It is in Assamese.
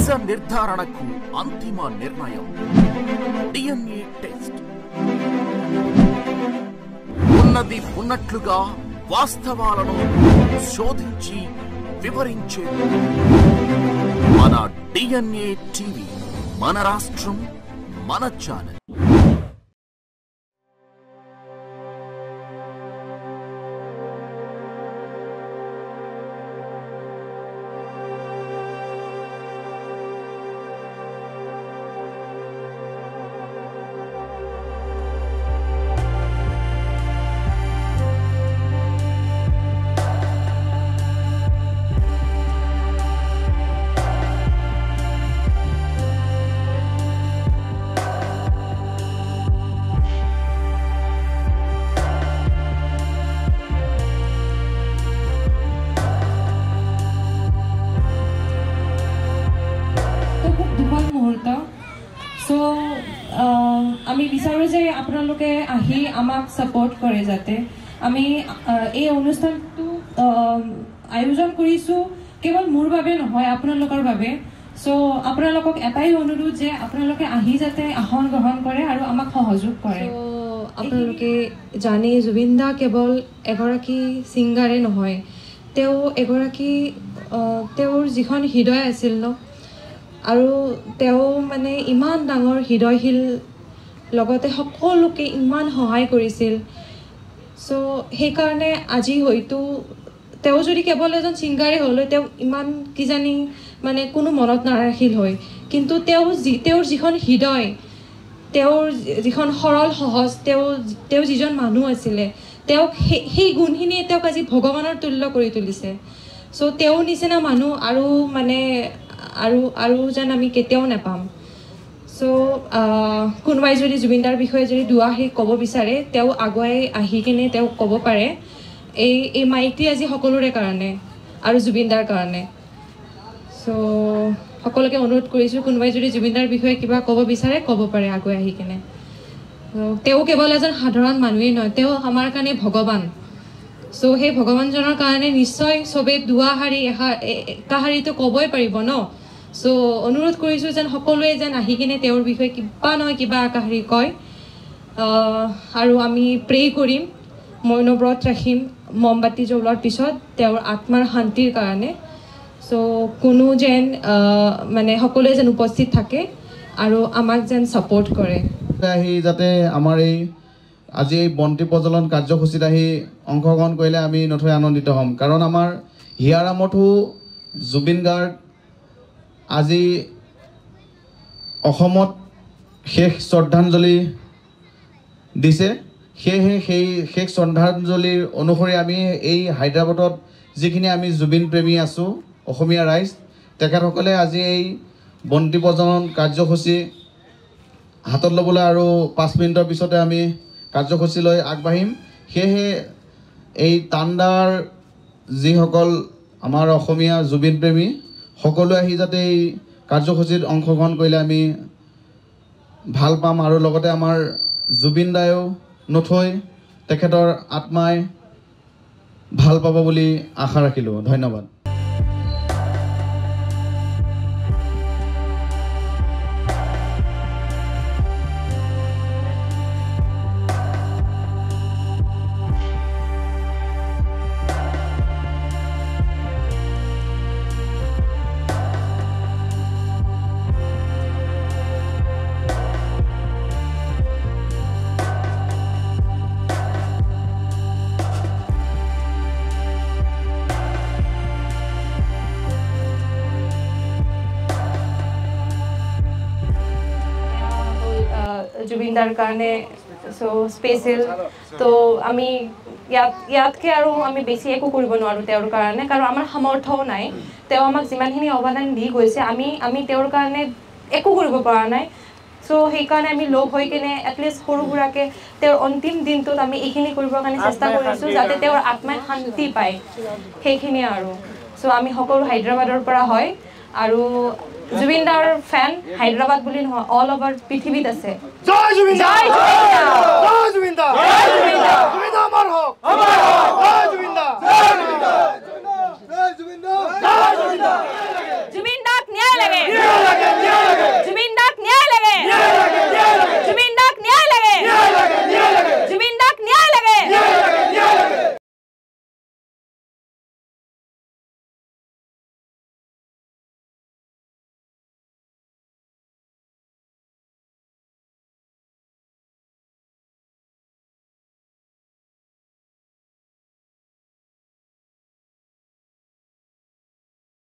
నిజ నిర్ధారణకు అంతిమ నిర్ణయం DNA టెస్ట్. ఉన్నది ఉన్నట్లుగా వాస్తవాలను శోధించి వివరించే మన DNA టీవీ, మన రాష్ట్రం, మన ఛానల్. So, আমি বিচাৰো যে আপোনালোকে আহি আমাক সাপোৰ্ট কৰে যাতে আমি এই অনুষ্ঠানটো আয়োজন কৰিছো কেৱল মোৰ বাবে নহয় আপোনালোকৰ বাবে. সো আপোনালোকক এটাই অনুৰোধ যে আপোনালোকে আহি যাতে আসন গ্ৰহণ কৰে আৰু আমাক সহযোগ কৰে. আপোনালোকে জানে জুবিন দা কেৱল এগৰাকী সিংগাৰে নহয়, তেওঁ এগৰাকী তেওঁৰ যিখন হৃদয় আছিল ন, আৰু তেওঁ মানে ইমান ডাঙৰ হৃদয়শীল, লগতে সকলোকে ইমান সহায় কৰিছিল. সো সেইকাৰণে আজি হয়তো তেওঁ যদি কেৱল এজন ছিংগাৰে হ'ল হয়, তেওঁ ইমান কিজানি মানে কোনো মনত নাৰাখিল হয়, কিন্তু তেওঁৰ যিখন হৃদয়, তেওঁৰ যিখন সৰল সহজ, তেওঁ যিজন মানুহ আছিলে, তেওঁক সেই গুণখিনিয়ে তেওঁক আজি ভগৱানৰ তুল্য কৰি তুলিছে. সো তেওঁৰ নিচিনা মানুহ আৰু মানে আৰু যেন আমি কেতিয়াও নাপাম. সো কোনোবাই যদি জুবিনদাৰ বিষয়ে যদি দুআষাৰি ক'ব বিচাৰে, তেওঁ আগুৱাই আহি কিনে তেওঁ ক'ব পাৰে. এই মাইকটি আজি সকলোৰে কাৰণে আৰু জুবিনদাৰ কাৰণে. সো সকলোকে অনুৰোধ কৰিছোঁ, কোনোবাই যদি জুবিনদাৰ বিষয়ে কিবা ক'ব বিচাৰে ক'ব পাৰে আগুৱাই আহি কিনে. তেওঁ কেৱল এজন সাধাৰণ মানুহেই নহয়, তেওঁ আমাৰ কাৰণে ভগৱান. সো সেই ভগৱানজনৰ কাৰণে নিশ্চয় চবেই দুআষাৰি একাষাৰিটো ক'বই পাৰিব ন. সো অনুৰোধ কৰিছোঁ যেন সকলোৱে যেন আহি কিনে তেওঁৰ বিষয়ে কিবা নহয় কিবা একাষাৰি কয়. আৰু আমি প্ৰে কৰিম, মৌনব্ৰত ৰাখিম মমবাতি জ্বলোৱাৰ পিছত তেওঁৰ আত্মাৰ শান্তিৰ কাৰণে. সো কোনো যেন মানে সকলোৱে যেন উপস্থিত থাকে আৰু আমাক যেন ছাপোৰ্ট কৰে. আহি যাতে আমাৰ এই আজি এই বন্তি প্ৰজ্বলন কাৰ্যসূচীত আহি অংশগ্ৰহণ কৰিলে আমি নথৈ আনন্দিত হ'ম, কাৰণ আমাৰ হিয়াৰামতো জুবিন গাৰ্গ আজি অসমত শেষ শ্ৰদ্ধাঞ্জলি দিছে. সেয়েহে সেই শেষ শ্ৰদ্ধাঞ্জলিৰ অনুসৰি আমি এই হায়দৰাবাদত যিখিনি আমি জুবিন প্ৰেমী আছোঁ, অসমীয়া ৰাইজ, তেখেতসকলে আজি এই বন্তি প্ৰজ্বলন কাৰ্যসূচী হাতত ল'বলৈ আৰু 5 মিনিটৰ পিছতে আমি কাৰ্যসূচীলৈ আগবাঢ়িম. সেয়েহে এই তাণ্ডাৰ যিসকল আমাৰ অসমীয়া জুবিন প্ৰেমী সকলোৱে আহি যাতে এই কাৰ্যসূচীত অংশগ্ৰহণ কৰিলে আমি ভাল পাম, আৰু লগতে আমাৰ জুবিন দায়েও নথৈ তেখেতৰ আত্মাই ভাল পাব বুলি আশা ৰাখিলোঁ. ধন্যবাদ. জুবিনদাৰ কাৰণে সো স্পেচিয়েল. তো আমি ইয়াতকৈ আৰু আমি বেছি একো কৰিব নোৱাৰোঁ তেওঁৰ কাৰণে, কাৰণ আমাৰ সামৰ্থ্যও নাই. তেওঁ আমাক যিমানখিনি অৱদান দি গৈছে, আমি তেওঁৰ কাৰণে একো কৰিব পৰা নাই. সো সেইকাৰণে আমি লগ হৈ কিনে এটলিষ্ট সৰু সুৰাকৈ তেওঁৰ অন্তিম দিনটোত আমি এইখিনি কৰিবৰ কাৰণে চেষ্টা কৰিছোঁ, যাতে তেওঁৰ আত্মাই শান্তি পায়, সেইখিনিয়ে আৰু. সো আমি সকলো হায়দৰাবাদৰ পৰা হয়, আৰু জুবিনদাৰ ফ্যান হায়দৰাবাদ বুলি নহয়, অল ওভাৰ পৃথিৱীত আছে. জয় জুবিন দা, জয় জুবিন দা, জয় জুবিন দা, জুবিন দা আমাৰ হওক, আমাৰ হওক, জয় জুবিন দা, জয় জুবিন দা, জয় জুবিন দা, জয় জুবিন দা.